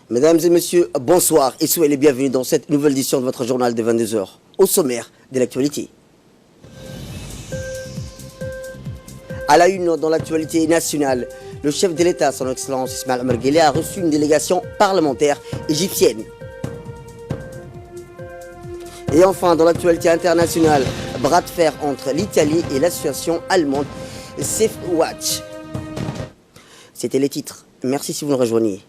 Mesdames et messieurs, bonsoir et soyez les bienvenus dans cette nouvelle édition de votre journal de 22 h. Au sommaire de l'actualité. À la une dans l'actualité nationale, le chef de l'État, son Excellence Ismaël Omar Guelleh, a reçu une délégation parlementaire égyptienne. Et enfin, dans l'actualité internationale, bras de fer entre l'Italie et l'association allemande Safe Watch. C'était les titres. Merci si vous nous rejoignez.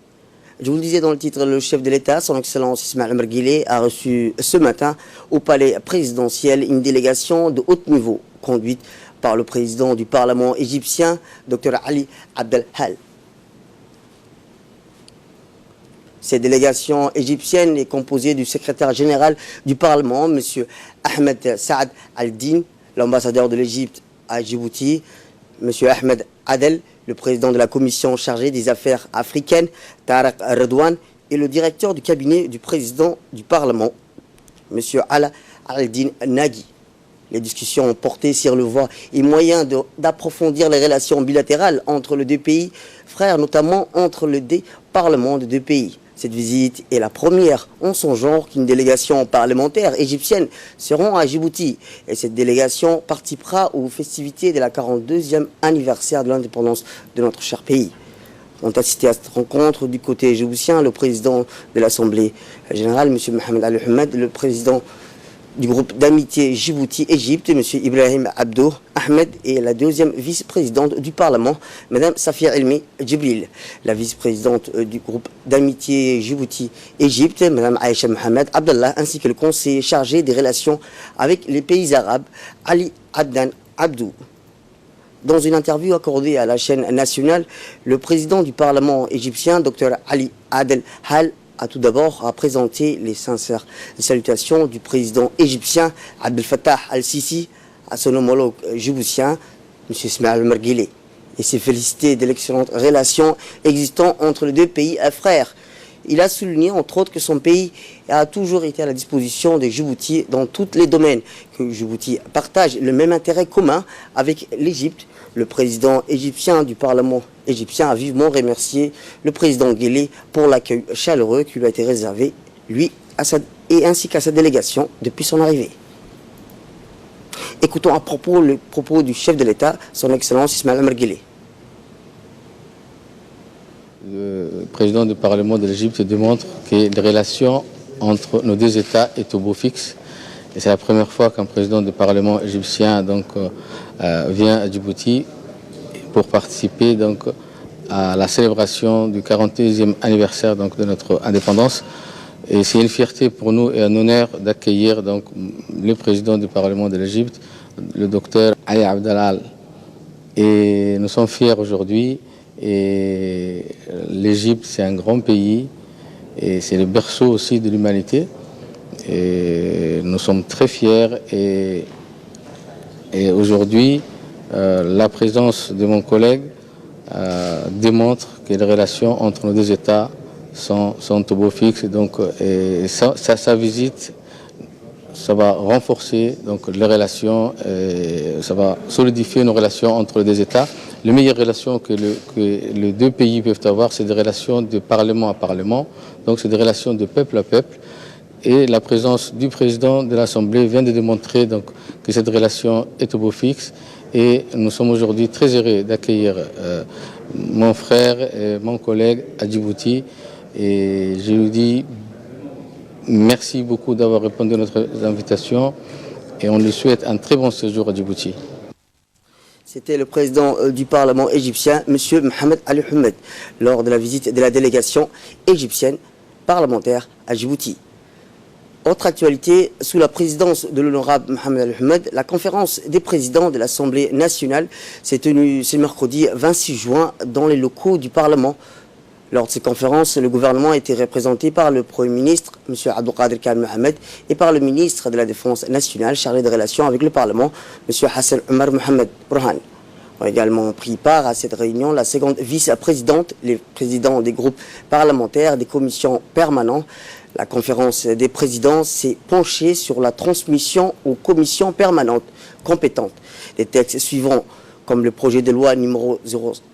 Je vous le disais dans le titre, le chef de l'État, son Excellence Ismaël Omar Guelleh, a reçu ce matin au palais présidentiel une délégation de haut niveau conduite par le président du Parlement égyptien, Dr Ali Abdel Hal. Cette délégation égyptienne est composée du secrétaire général du Parlement, M. Ahmed Saad Al-Din, l'ambassadeur de l'Égypte à Djibouti, M. Ahmed Adel, le président de la commission chargée des affaires africaines, Tarek Redouane, et le directeur du cabinet du président du Parlement, M. Ala Al-Din Nagui. Les discussions ont porté sur le voie et moyen d'approfondir les relations bilatérales entre les deux pays frères, notamment entre les deux parlements des deux pays. Cette visite est la première en son genre qu'une délégation parlementaire égyptienne se rend à Djibouti. Et cette délégation participera aux festivités de la 42e anniversaire de l'indépendance de notre cher pays. On a assisté à cette rencontre du côté djiboutien le président de l'Assemblée générale, M. Mohamed Al-Ahmed, le président du groupe d'amitié Djibouti-Égypte, M. Ibrahim Abdou Ahmed, et la deuxième vice-présidente du Parlement, Mme Safia Elmi Djibril. La vice-présidente du groupe d'amitié Djibouti-Égypte, Mme Aïcha Mohamed Abdallah, ainsi que le conseiller chargé des relations avec les pays arabes, Ali Adnan Abdou. Dans une interview accordée à la chaîne nationale, le président du Parlement égyptien, Dr Ali Adel Hal, a tout d'abord présenté les sincères salutations du président égyptien Abdel Fattah al-Sisi à son homologue djiboutien, M. Ismaël Omar Guelleh, et s'est félicité de l'excellente relation existant entre les deux pays frères. Il a souligné entre autres que son pays a toujours été à la disposition de Djibouti dans tous les domaines, que Djibouti partage le même intérêt commun avec l'Égypte. Le président égyptien du Parlement égyptien a vivement remercié le président Guelleh pour l'accueil chaleureux qui lui a été réservé, lui et ainsi qu'à sa délégation depuis son arrivée. Écoutons à propos le propos du chef de l'État, son Excellence Ismaël Omar Guelleh. Le président du Parlement de l'Égypte démontre que les relations entre nos deux États est au beau fixe. Et c'est la première fois qu'un président du Parlement égyptien vient à Djibouti pour participer à la célébration du 42e anniversaire de notre indépendance. Et c'est une fierté pour nous et un honneur d'accueillir le président du Parlement de l'Égypte, le docteur Ali Abdel Hal. Et nous sommes fiers aujourd'hui. Et l'Égypte, c'est un grand pays et c'est le berceau aussi de l'humanité. Et nous sommes très fiers et aujourd'hui, la présence de mon collègue démontre que les relations entre nos deux États sont au beau fixe. Donc, sa visite, ça va renforcer les relations, ça va solidifier nos relations entre les deux États. Les meilleures relations que les deux pays peuvent avoir, c'est des relations de parlement à parlement, donc c'est des relations de peuple à peuple. Et la présence du président de l'Assemblée vient de démontrer que cette relation est au beau fixe. Et nous sommes aujourd'hui très heureux d'accueillir mon frère et mon collègue à Djibouti. Et je lui dis merci beaucoup d'avoir répondu à notre invitation et on lui souhaite un très bon séjour à Djibouti. C'était le président du Parlement égyptien, M. Mohamed Al-Ahmed, lors de la visite de la délégation égyptienne parlementaire à Djibouti. Autre actualité, sous la présidence de l'honorable Mohamed Al-Ahmed, la conférence des présidents de l'Assemblée nationale s'est tenue ce mercredi 26 juin dans les locaux du Parlement. Lors de cette conférence, le gouvernement a été représenté par le Premier ministre, M. Abdelkader Khan Mohamed, et par le ministre de la Défense nationale chargé des relations avec le Parlement, M. Hassan Omar Mohamed Burhan. Ont également pris part à cette réunion la seconde vice-présidente, les présidents des groupes parlementaires, des commissions permanentes. La conférence des présidents s'est penchée sur la transmission aux commissions permanentes compétentes. Les textes suivants comme le projet de loi numéro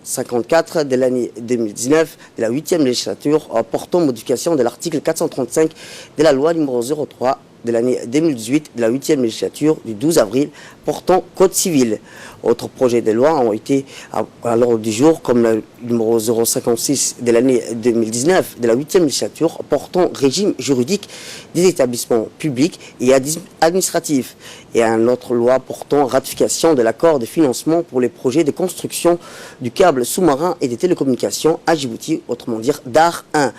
054 de l'année 2019 de la 8e législature portant modification de l'article 435 de la loi numéro 03 de l'année 2018 de la 8e législature du 12 avril portant Code civil. Autres projets de loi ont été à l'ordre du jour comme le numéro 056 de l'année 2019 de la 8e législature portant régime juridique des établissements publics et administratifs et un autre loi portant ratification de l'accord de financement pour les projets de construction du câble sous-marin et des télécommunications à Djibouti, autrement dire DAR 1.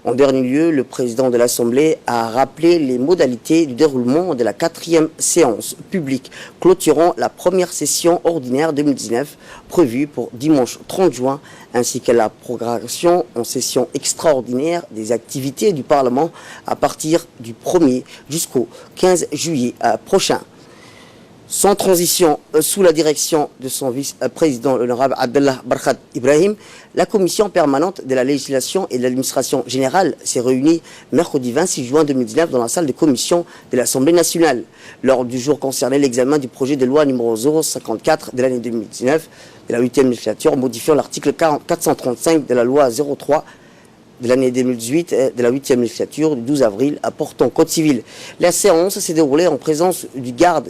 En dernier lieu, le président de l'Assemblée a rappelé les modalités du déroulement de la 4e séance publique clôturant la première session ordinaire 2019 prévue pour dimanche 30 juin, ainsi que la programmation en session extraordinaire des activités du Parlement à partir du 1er jusqu'au 15 juillet prochain. Sans transition, sous la direction de son vice-président, l'honorable Abdallah Barkhat Ibrahim, la commission permanente de la législation et de l'administration générale s'est réunie mercredi 26 juin 2019 dans la salle de commission de l'Assemblée nationale. L'ordre du jour concernait l'examen du projet de loi numéro 054 de l'année 2019 de la 8e législature, modifiant l'article 435 de la loi 03 de l'année 2018 de la 8e législature du 12 avril portant Code civil. La séance s'est déroulée en présence du garde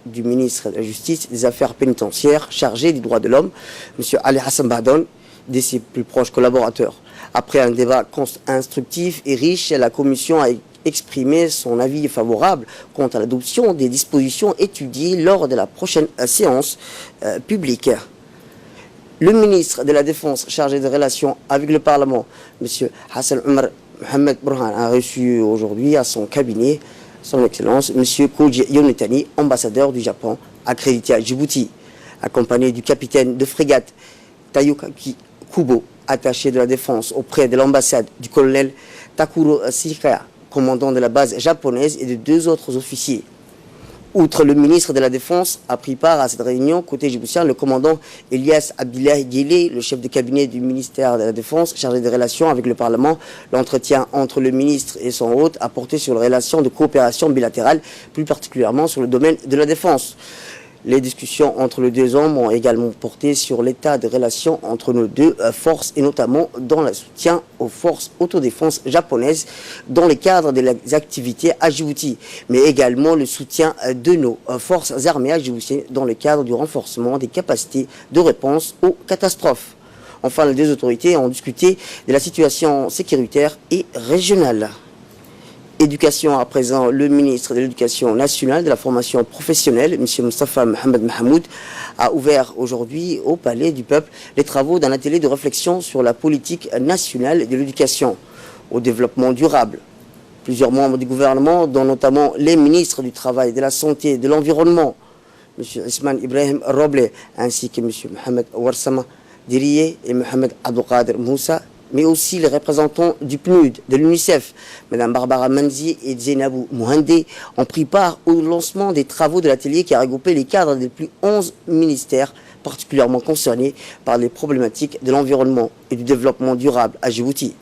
du ministre de la Justice des Affaires pénitentiaires chargé des droits de l'homme, M. Ali Hassan Bahdon, de ses plus proches collaborateurs. Après un débat instructif et riche, la commission a exprimé son avis favorable quant à l'adoption des dispositions étudiées lors de la prochaine séance publique. Le ministre de la Défense chargé des relations avec le Parlement, M. Hassan Omar Mohamed Burhan, a reçu aujourd'hui à son cabinet son Excellence M. Koji Yonetani, ambassadeur du Japon, accrédité à Djibouti, accompagné du capitaine de frégate Tayukaki Kubo, attaché de la Défense auprès de l'ambassade, du colonel Takuro Shikaya, commandant de la base japonaise, et de 2 autres officiers. Outre le ministre de la Défense, a pris part à cette réunion, côté djiboutien, le commandant Elias Abdillahi Guélé, le chef de cabinet du ministère de la Défense, chargé des relations avec le Parlement. L'entretien entre le ministre et son hôte a porté sur les relations de coopération bilatérale, plus particulièrement sur le domaine de la défense. Les discussions entre les deux hommes ont également porté sur l'état de relations entre nos deux forces et notamment dans le soutien aux forces autodéfense japonaises dans le cadre des activités à Djibouti, mais également le soutien de nos forces armées à Djibouti dans le cadre du renforcement des capacités de réponse aux catastrophes. Enfin, les deux autorités ont discuté de la situation sécuritaire et régionale. Éducation à présent, le ministre de l'Éducation nationale, de la formation professionnelle, M. Moustapha Mohamed Mahamoud, a ouvert aujourd'hui au Palais du Peuple les travaux d'un atelier de réflexion sur la politique nationale de l'éducation au développement durable. Plusieurs membres du gouvernement, dont notamment les ministres du Travail, de la Santé et de l'Environnement, M. Isman Ibrahim Roble, ainsi que M. Mohamed Warsama Diriye et Mohamed Abdelkader Moussa, mais aussi les représentants du PNUD, de l'UNICEF, Mme Barbara Manzi et Zainabou Mouhandé, ont pris part au lancement des travaux de l'atelier qui a regroupé les cadres des plus 11 ministères particulièrement concernés par les problématiques de l'environnement et du développement durable à Djibouti.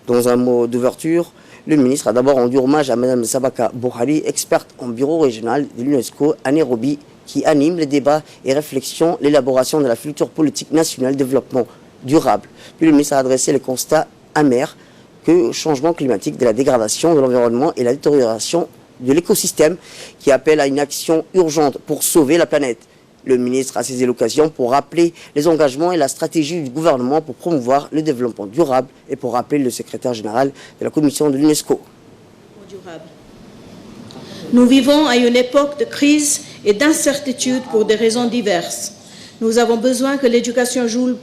Dans un mot d'ouverture, le ministre a d'abord rendu hommage à Mme Sabaka Bouhari, experte en bureau régional de l'UNESCO à Nairobi, qui anime les débats et réflexions, l'élaboration de la future politique nationale de développement durable. Puis le ministre a adressé le constat amer que le changement climatique, de la dégradation de l'environnement et la détérioration de l'écosystème qui appelle à une action urgente pour sauver la planète. Le ministre a saisi l'occasion pour rappeler les engagements et la stratégie du gouvernement pour promouvoir le développement durable et pour rappeler le secrétaire général de la commission de l'UNESCO. Nous vivons à une époque de crise et d'incertitude pour des raisons diverses. Nous avons besoin que l'éducation joue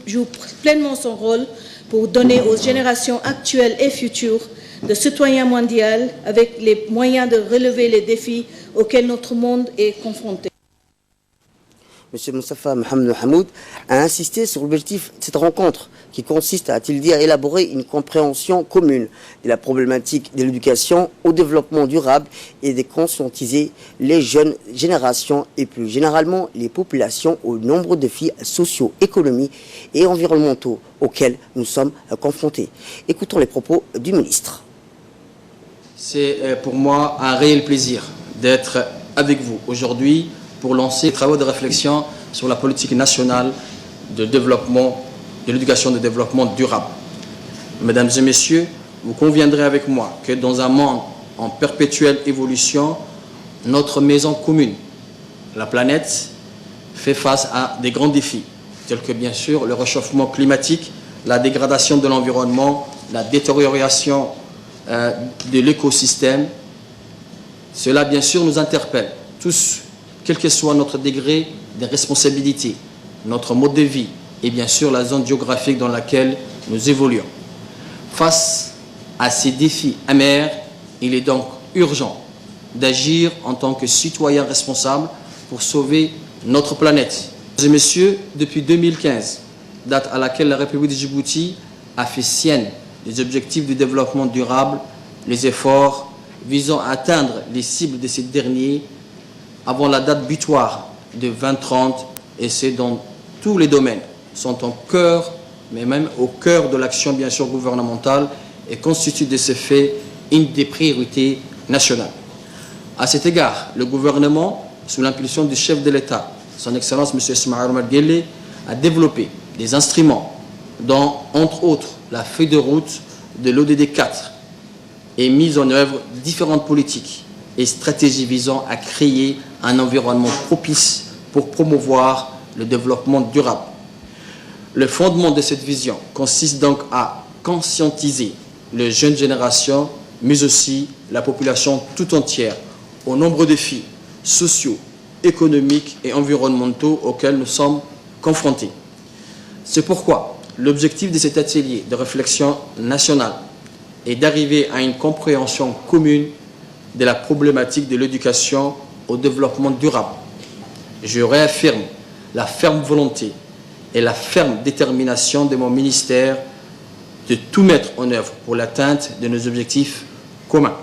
pleinement son rôle pour donner aux générations actuelles et futures de citoyens mondiaux avec les moyens de relever les défis auxquels notre monde est confronté. M. Moustapha Mohamed Mahamoud a insisté sur l'objectif de cette rencontre qui consiste, a-t-il dit, à élaborer une compréhension commune de la problématique de l'éducation au développement durable et de conscientiser les jeunes générations et plus généralement les populations aux nombreux défis sociaux, économiques et environnementaux auxquels nous sommes confrontés. Écoutons les propos du ministre. C'est pour moi un réel plaisir d'être avec vous aujourd'hui pour lancer des travaux de réflexion sur la politique nationale de développement, de l'éducation de développement durable. Mesdames et messieurs, vous conviendrez avec moi que dans un monde en perpétuelle évolution, notre maison commune, la planète, fait face à des grands défis, tels que bien sûr le réchauffement climatique, la dégradation de l'environnement, la détérioration de l'écosystème. Cela bien sûr nous interpelle tous, quel que soit notre degré de responsabilité, notre mode de vie et bien sûr la zone géographique dans laquelle nous évoluons. Face à ces défis amers, il est donc urgent d'agir en tant que citoyens responsables pour sauver notre planète. Mesdames et messieurs, depuis 2015, date à laquelle la République de Djibouti a fait sienne les objectifs de développement durable, les efforts visant à atteindre les cibles de ces derniers avant la date butoir de 2030, et c'est dans tous les domaines, sont en cœur, mais même au cœur de l'action bien sûr gouvernementale et constituent de ce fait une des priorités nationales. À cet égard, le gouvernement, sous l'impulsion du chef de l'État, son Excellence M. Ismaïl Omar Guelleh, a développé des instruments dont, entre autres, la feuille de route de l'ODD 4 et mis en œuvre différentes politiques et stratégies visant à créer un environnement propice pour promouvoir le développement durable. Le fondement de cette vision consiste donc à conscientiser les jeunes générations, mais aussi la population tout entière, aux nombreux défis sociaux, économiques et environnementaux auxquels nous sommes confrontés. C'est pourquoi l'objectif de cet atelier de réflexion nationale est d'arriver à une compréhension commune de la problématique de l'éducation au développement durable. Je réaffirme la ferme volonté et la ferme détermination de mon ministère de tout mettre en œuvre pour l'atteinte de nos objectifs communs.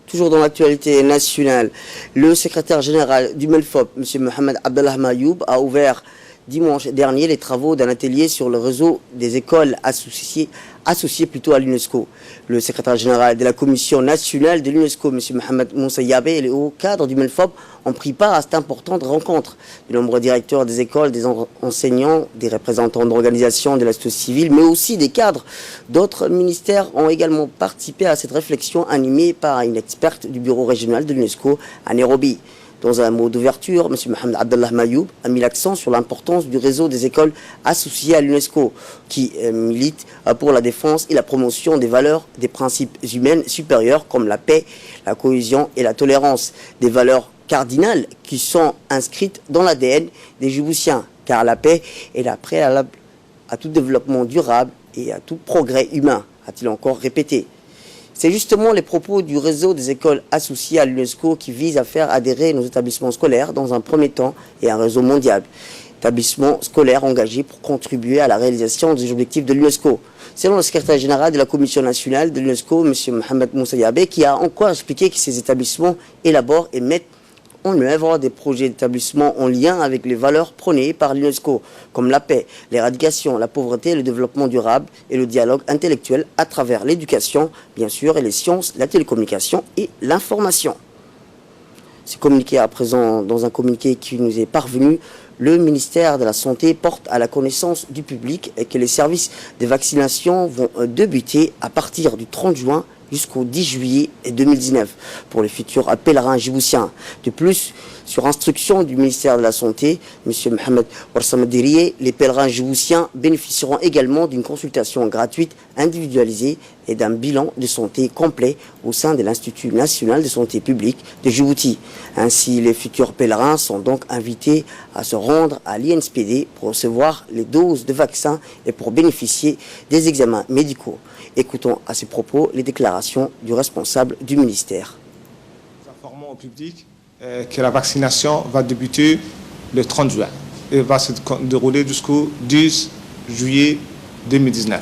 Toujours dans l'actualité nationale, le secrétaire général du MELFOP, M. Mohamed Abdallah Mayoub, a ouvert dimanche dernier les travaux d'un atelier sur le réseau des écoles associées à l'UNESCO. Le secrétaire général de la Commission nationale de l'UNESCO, M. Mohamed Moussa Yabé, et les hauts cadres du MELFOP ont pris part à cette importante rencontre. De nombreux directeurs des écoles, des enseignants, des représentants d'organisations de la société civile, mais aussi des cadres d'autres ministères ont également participé à cette réflexion animée par une experte du bureau régional de l'UNESCO à Nairobi. Dans un mot d'ouverture, M. Mohamed Abdallah Mayoub a mis l'accent sur l'importance du réseau des écoles associées à l'UNESCO, qui milite pour la défense et la promotion des valeurs, des principes humains supérieurs comme la paix, la cohésion et la tolérance, des valeurs cardinales qui sont inscrites dans l'ADN des Djiboutiens, car la paix est la préalable à tout développement durable et à tout progrès humain, a-t-il encore répété. C'est justement les propos du réseau des écoles associées à l'UNESCO qui visent à faire adhérer nos établissements scolaires dans un premier temps et un réseau mondial. Établissements scolaires engagés pour contribuer à la réalisation des objectifs de l'UNESCO. Selon le secrétaire général de la Commission nationale de l'UNESCO, M. Mohamed Moussa Yabé, qui a encore expliqué que ces établissements élaborent et mettent en œuvre des projets d'établissement en lien avec les valeurs prônées par l'UNESCO, comme la paix, l'éradication, la pauvreté, le développement durable et le dialogue intellectuel à travers l'éducation, bien sûr, et les sciences, la télécommunication et l'information. C'est communiqué à présent dans un communiqué qui nous est parvenu. Le ministère de la Santé porte à la connaissance du public que les services de vaccination vont débuter à partir du 30 juin jusqu'au 10 juillet 2019 pour les futurs pèlerins djiboutiens. De plus, sur instruction du ministère de la Santé, M. Mohamed Warsama Diriye, les pèlerins djiboutiens bénéficieront également d'une consultation gratuite individualisée et d'un bilan de santé complet au sein de l'Institut national de santé publique de Djibouti. Ainsi, les futurs pèlerins sont donc invités à se rendre à l'INSPD pour recevoir les doses de vaccins et pour bénéficier des examens médicaux. Écoutons à ce propos les déclarations du responsable du ministère. Nous informons au public que la vaccination va débuter le 30 juin et va se dérouler jusqu'au 10 juillet 2019.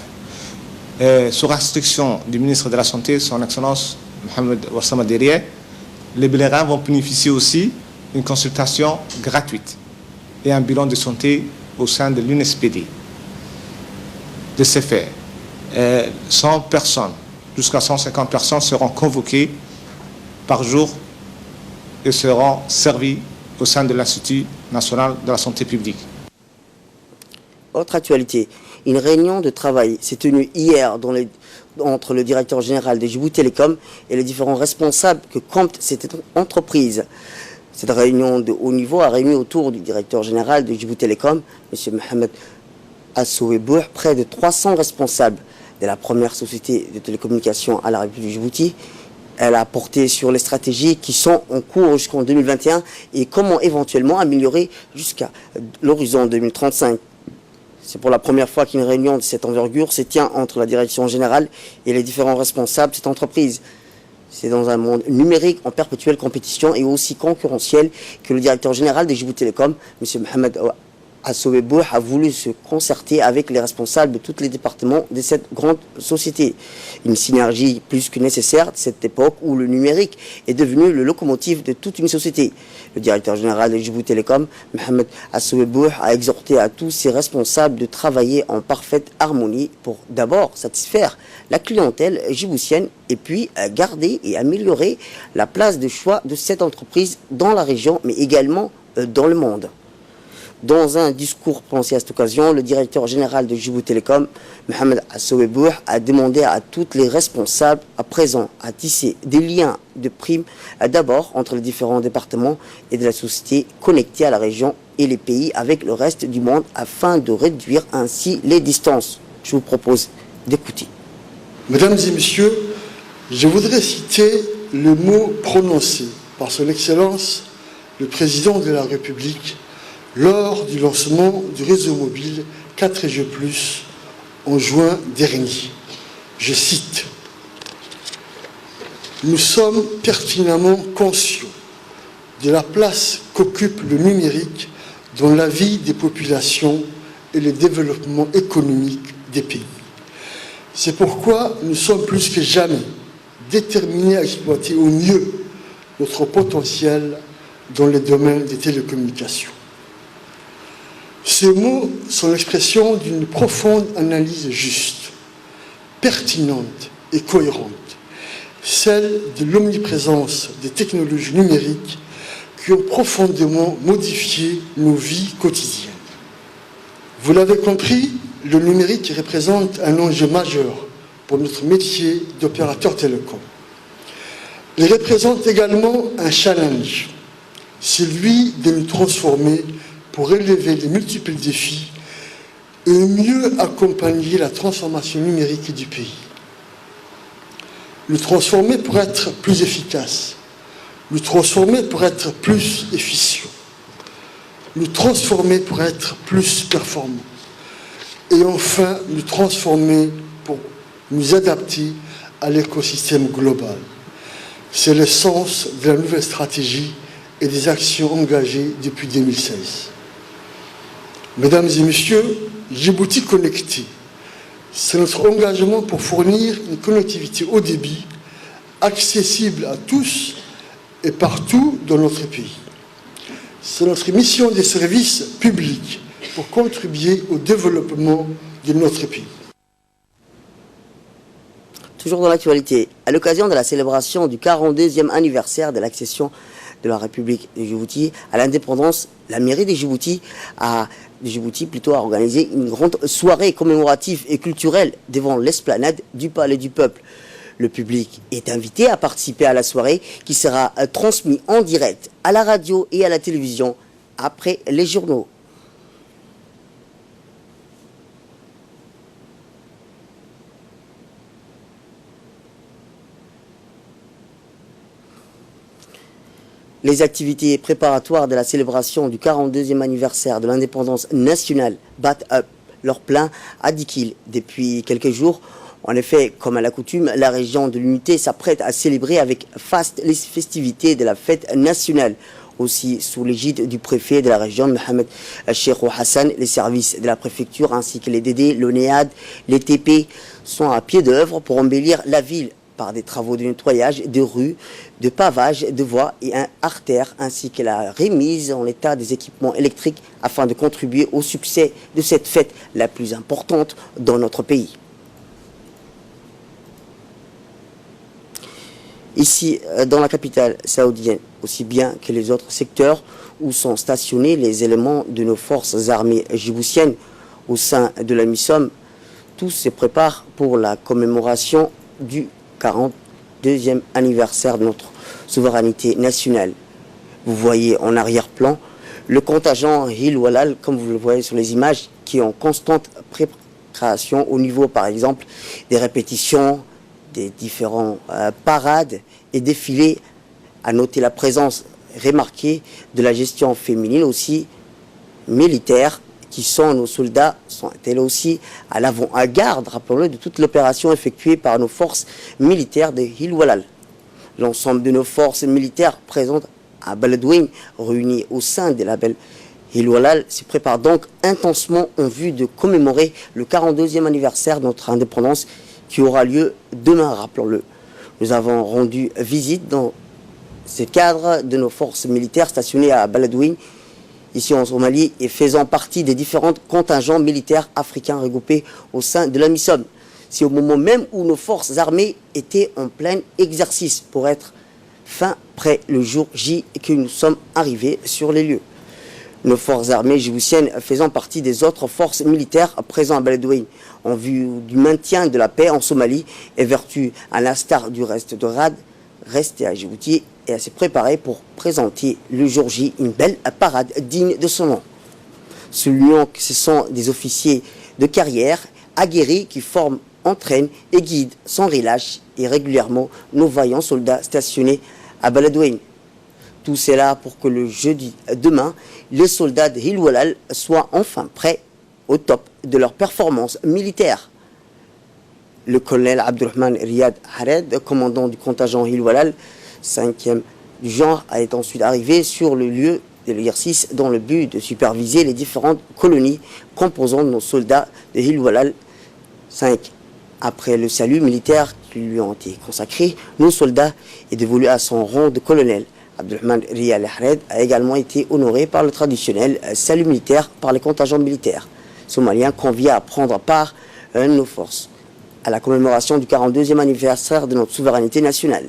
Sur instruction du ministre de la Santé, son Excellence Mohamed Warsama Diriye, les pèlerins vont bénéficier aussi d'une consultation gratuite et un bilan de santé au sein de l'UNSPD. De ce fait, 100 personnes, jusqu'à 150 personnes seront convoquées par jour et seront servies au sein de l'Institut national de la santé publique. Autre actualité, une réunion de travail s'est tenue hier entre le directeur général de Djibouti Telecom et les différents responsables que compte cette entreprise. Cette réunion de haut niveau a réuni autour du directeur général de Djibouti Telecom, M. Mohamed Assouebouh, près de 300 responsables de la première société de télécommunications à la République du Djibouti. Elle a porté sur les stratégies qui sont en cours jusqu'en 2021 et comment éventuellement améliorer jusqu'à l'horizon 2035. C'est pour la première fois qu'une réunion de cette envergure se tient entre la direction générale et les différents responsables de cette entreprise. C'est dans un monde numérique en perpétuelle compétition et aussi concurrentiel que le directeur général de Djibouti Telecom, M. Mohamed Assouebouh, a voulu se concerter avec les responsables de tous les départements de cette grande société. Une synergie plus que nécessaire de cette époque où le numérique est devenu le locomotive de toute une société. Le directeur général de Djibouti Telecom, Mohamed Assouebouh, a exhorté à tous ses responsables de travailler en parfaite harmonie pour d'abord satisfaire la clientèle djiboutienne et puis garder et améliorer la place de choix de cette entreprise dans la région mais également dans le monde. Dans un discours prononcé à cette occasion, le directeur général de Djibouti Telecom, Mohamed Assouebouh, a demandé à tous les responsables à présent à tisser des liens de prime d'abord entre les différents départements et de la société connectés à la région et les pays avec le reste du monde afin de réduire ainsi les distances. Je vous propose d'écouter. Mesdames et messieurs, je voudrais citer le mot prononcé par son Excellence, le Président de la République, lors du lancement du réseau mobile 4G+, en juin dernier. Je cite : « Nous sommes pertinemment conscients de la place qu'occupe le numérique dans la vie des populations et le développement économique des pays. C'est pourquoi nous sommes plus que jamais déterminés à exploiter au mieux notre potentiel dans le domaine des télécommunications. » Ces mots sont l'expression d'une profonde analyse juste, pertinente et cohérente, celle de l'omniprésence des technologies numériques qui ont profondément modifié nos vies quotidiennes. Vous l'avez compris, le numérique représente un enjeu majeur pour notre métier d'opérateur télécom. Il représente également un challenge, celui de nous transformer pour relever les multiples défis et mieux accompagner la transformation numérique du pays. Nous transformer pour être plus efficace, nous transformer pour être plus efficient, nous transformer pour être plus performants et enfin nous transformer pour nous adapter à l'écosystème global. C'est le sens de la nouvelle stratégie et des actions engagées depuis 2016. Mesdames et messieurs, Djibouti Connecté, c'est notre engagement pour fournir une connectivité haut débit, accessible à tous et partout dans notre pays. C'est notre mission de service public pour contribuer au développement de notre pays. Toujours dans l'actualité, à l'occasion de la célébration du 42e anniversaire de l'accession de la République de Djibouti à l'indépendance, la mairie de Djibouti a organisé une grande soirée commémorative et culturelle devant l'esplanade du Palais du Peuple. Le public est invité à participer à la soirée qui sera transmise en direct à la radio et à la télévision après les journaux. Les activités préparatoires de la célébration du 42e anniversaire de l'indépendance nationale battent leur plein à Dikil depuis quelques jours. En effet, comme à l'accoutume, la région de l'Unité s'apprête à célébrer avec faste les festivités de la fête nationale. Aussi, sous l'égide du préfet de la région, Mohamed Cheikhou Hassan, les services de la préfecture ainsi que les DD, l'ONEAD, les TP sont à pied d'œuvre pour embellir la ville par des travaux de nettoyage de rues, de pavage, de voies et artères, ainsi que la remise en état des équipements électriques afin de contribuer au succès de cette fête la plus importante dans notre pays. Ici, dans la capitale saoudienne, aussi bien que les autres secteurs où sont stationnés les éléments de nos forces armées djiboutiennes au sein de la MISOM, tous se préparent pour la commémoration du 42e anniversaire de notre souveraineté nationale. Vous voyez en arrière-plan le contingent Hil Walal, comme vous le voyez sur les images, qui est en constante préparation au niveau, par exemple, des répétitions, des différents parades et défilés. À noter la présence remarquée de la gestion féminine aussi militaire, qui sont nos soldats, sont-elles aussi à l'avant-garde, rappelons-le, de toute l'opération effectuée par nos forces militaires de Hil Walal. L'ensemble de nos forces militaires présentes à Baladweyne, réunies au sein des labels Hil Walal, se prépare donc intensement en vue de commémorer le 42e anniversaire de notre indépendance qui aura lieu demain, rappelons-le. Nous avons rendu visite dans ce cadre de nos forces militaires stationnées à Baladweyne, ici en Somalie, et faisant partie des différents contingents militaires africains regroupés au sein de la MISOM. C'est au moment même où nos forces armées étaient en plein exercice pour être fin près le jour J que nous sommes arrivés sur les lieux. Nos forces armées djiboutiennes faisant partie des autres forces militaires présentes à Baladweyne en vue du maintien de la paix en Somalie et vertu à l'instar du reste de RAD, rester à Djibouti et à se préparer pour présenter le jour J une belle parade digne de son nom. Soulignons que ce sont des officiers de carrière aguerris qui forment, entraînent et guident sans relâche et régulièrement nos vaillants soldats stationnés à Baladweyne. Tout cela pour que le jeudi demain, les soldats de Hil Walal soient enfin prêts au top de leur performance militaire. Le colonel Abdurrahman Riyad Hared, commandant du contingent Hil Walal, 5e du genre, est ensuite arrivé sur le lieu de l'exercice dans le but de superviser les différentes colonies composant nos soldats de Hil Walal 5. Après le salut militaire qui lui a été consacré, nos soldats est dévolu à son rang de colonel. Abdurrahman Riyad Hared a également été honoré par le traditionnel salut militaire par les contingents militaires somaliens conviés à prendre part à nos forces à la commémoration du 42e anniversaire de notre souveraineté nationale.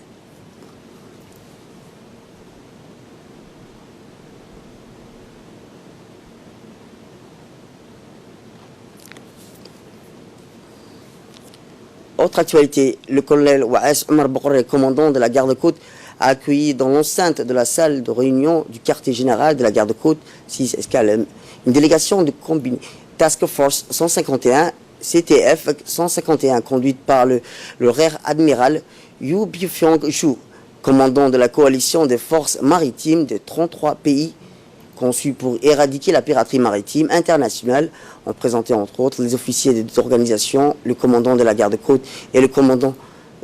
Autre actualité, le colonel Waes Omar Bokoré, commandant de la garde-côte, a accueilli dans l'enceinte de la salle de réunion du quartier général de la garde-côte 6 Escalem une délégation de combiné Task Force 151 CTF 151 conduite par le rear admiral Yu Bifiang-Shu, commandant de la coalition des forces maritimes de 33 pays conçu pour éradiquer la piraterie maritime internationale, ont présenté entre autres les officiers des deux organisations, le commandant de la garde-côte et le commandant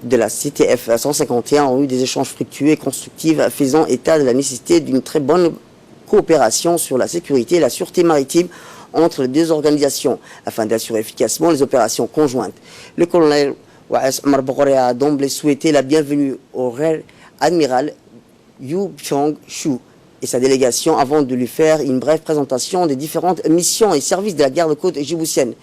de la CTF 151 ont eu des échanges fructueux et constructifs faisant état de la nécessité d'une très bonne coopération sur la sécurité et la sûreté maritime entre les deux organisations afin d'assurer efficacement les opérations conjointes. Le colonel Waes Omar Bokoré a d'emblée souhaité la bienvenue au rear admiral Yu Bifiang-Shu et sa délégation avant de lui faire une brève présentation des différentes missions et services de la garde-côte djiboutienne.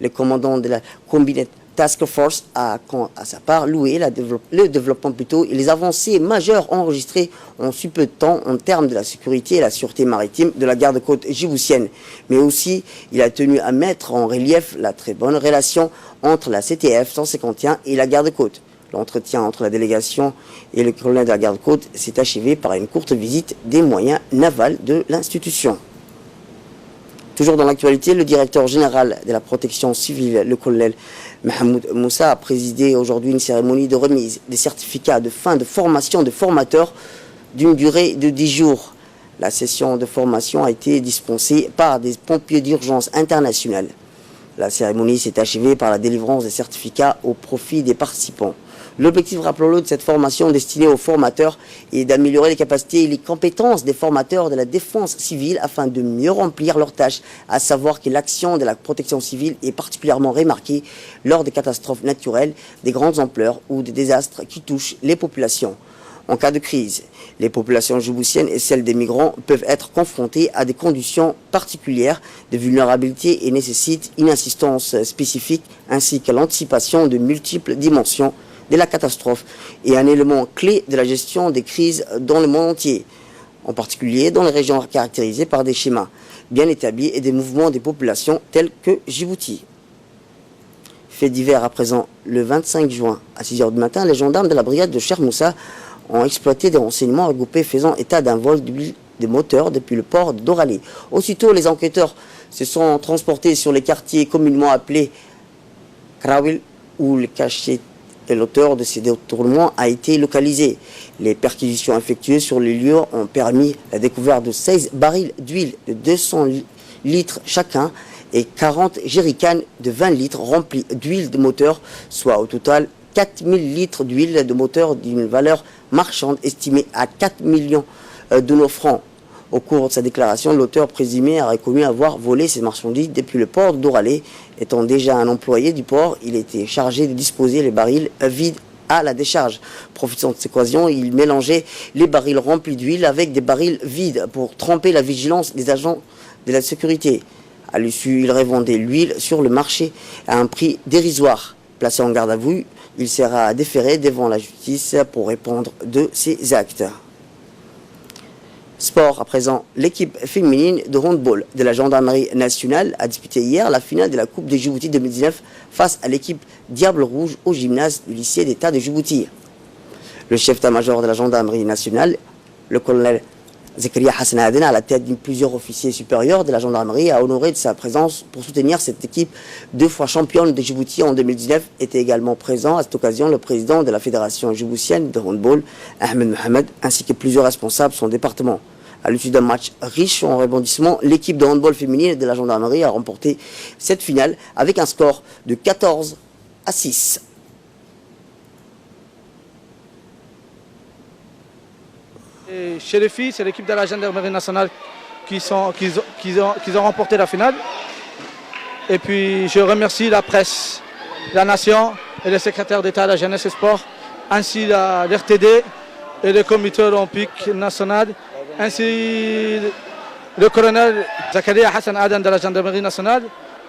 Le commandant de la Combined Task Force a, à sa part, loué le développement et les avancées majeures enregistrées en si peu de temps en termes de la sécurité et la sûreté maritime de la garde-côte djiboutienne. Mais aussi, il a tenu à mettre en relief la très bonne relation entre la CTF 151 et la garde-côte. L'entretien entre la délégation et le colonel de la garde-côte s'est achevé par une courte visite des moyens navals de l'institution. Toujours dans l'actualité, le directeur général de la protection civile, le colonel Mahmoud Moussa, a présidé aujourd'hui une cérémonie de remise des certificats de fin de formation de formateurs d'une durée de 10 jours. La session de formation a été dispensée par des pompiers d'urgence internationales. La cérémonie s'est achevée par la délivrance des certificats au profit des participants. L'objectif, rappelons-le, de cette formation destinée aux formateurs est d'améliorer les capacités et les compétences des formateurs de la défense civile afin de mieux remplir leurs tâches, à savoir que l'action de la protection civile est particulièrement remarquée lors des catastrophes naturelles, des grandes ampleurs ou des désastres qui touchent les populations. En cas de crise, les populations djiboutiennes et celles des migrants peuvent être confrontées à des conditions particulières de vulnérabilité et nécessitent une assistance spécifique ainsi que l'anticipation de multiples dimensions de la catastrophe et un élément clé de la gestion des crises dans le monde entier, en particulier dans les régions caractérisées par des schémas bien établis et des mouvements des populations tels que Djibouti. Fait divers à présent, le 25 juin à 6 h du matin, les gendarmes de la brigade de Cheikh Moussa ont exploité des renseignements regroupés faisant état d'un vol d'huile de moteur depuis le port d'Orali. Aussitôt, les enquêteurs se sont transportés sur les quartiers communément appelés Krawil, où le cachet et l'auteur de ces détournements a été localisé. Les perquisitions effectuées sur les lieux ont permis la découverte de 16 barils d'huile de 200 litres chacun et 40 jerrycans de 20 litres remplis d'huile de moteur, soit au total 4000 litres d'huile de moteur d'une valeur marchande estimée à 4 millions de nos francs. Au cours de sa déclaration, l'auteur présumé a reconnu avoir volé ces marchandises depuis le port d'Oralé. Étant déjà un employé du port, il était chargé de disposer les barils vides à la décharge. Profitant de cette occasion, il mélangeait les barils remplis d'huile avec des barils vides pour tromper la vigilance des agents de la sécurité. À l'issue, il revendait l'huile sur le marché à un prix dérisoire. Placé en garde à vue, il sera déféré devant la justice pour répondre de ses actes. Sport à présent, l'équipe féminine de handball de la gendarmerie nationale a disputé hier la finale de la Coupe de Djibouti 2019 face à l'équipe Diable Rouge au gymnase du lycée d'État de Djibouti. Le chef d'état-major de la gendarmerie nationale, le colonel Zakaria Hassan Aden, à la tête de plusieurs officiers supérieurs de la gendarmerie, a honoré de sa présence pour soutenir cette équipe 2 fois championne de Djibouti en 2019. Était également présent à cette occasion le président de la fédération djiboutienne de handball, Ahmed Mohamed, ainsi que plusieurs responsables de son département. À l'issue d'un match riche en rebondissements, l'équipe de handball féminine de la gendarmerie a remporté cette finale avec un score de 14-6. Et chez les filles, c'est l'équipe de la gendarmerie nationale qui ont remporté la finale. Et puis je remercie la presse, la nation et le secrétaire d'État de la jeunesse et sport, ainsi l'RTD et le comité olympique national, ainsi le colonel Zakaria Hassan Aden de la gendarmerie nationale,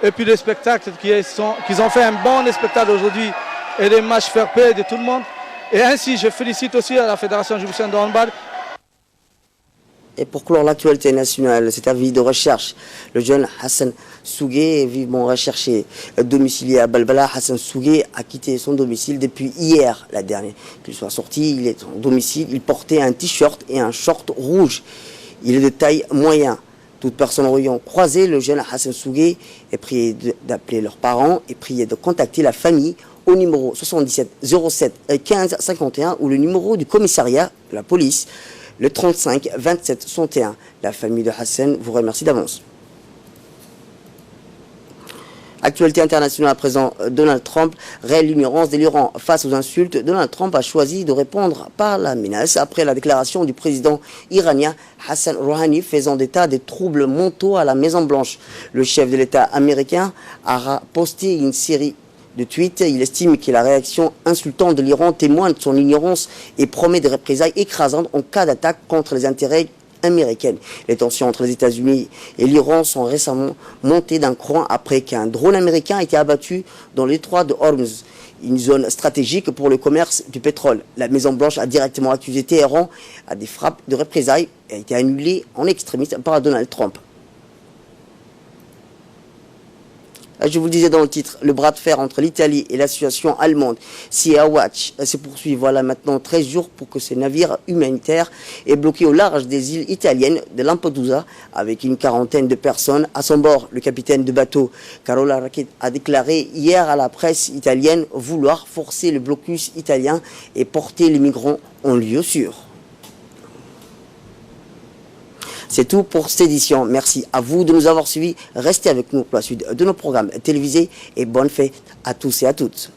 et puis les spectacles qu'ils ont fait un bon spectacle aujourd'hui et les matchs fair play de tout le monde. Et ainsi, je félicite aussi à la Fédération djiboutienne de handball. Et pour clore l'actualité nationale, cet avis de recherche, le jeune Hassan Sougué est vivement recherché. Domicilié à Balbala, Hassan Sougué a quitté son domicile depuis hier, la dernière. Qu'il soit sorti, il est en domicile, il portait un t-shirt et un short rouge. Il est de taille moyen. Toute personne ayant croisé le jeune Hassan Sougué est priée d'appeler leurs parents et priée de contacter la famille au numéro 77 07 15 51 ou le numéro du commissariat de la police, le 35 27 61. La famille de Hassan vous remercie d'avance. Actualité internationale à présent, Donald Trump révèle l'ignorance de l'Iran face aux insultes. Donald Trump a choisi de répondre par la menace après la déclaration du président iranien Hassan Rouhani faisant état des troubles mentaux à la Maison-Blanche. Le chef de l'État américain a posté une série de tweets. Il estime que la réaction insultante de l'Iran témoigne de son ignorance et promet des représailles écrasantes en cas d'attaque contre les intérêts américaine. Les tensions entre les États-Unis et l'Iran sont récemment montées d'un cran après qu'un drone américain a été abattu dans l'étroit de Hormuz, une zone stratégique pour le commerce du pétrole. La Maison-Blanche a directement accusé Téhéran à des frappes de représailles et a été annulée en extrémiste par Donald Trump. Je vous le disais dans le titre, le bras de fer entre l'Italie et l'association allemande Sea Watch se poursuit. Voilà maintenant 13 jours pour que ce navire humanitaire est bloqué au large des îles italiennes de Lampedusa avec une quarantaine de personnes à son bord. Le capitaine de bateau Carola Rackete a déclaré hier à la presse italienne vouloir forcer le blocus italien et porter les migrants en lieu sûr. C'est tout pour cette édition. Merci à vous de nous avoir suivis. Restez avec nous pour la suite de nos programmes télévisés et bonne fête à tous et à toutes.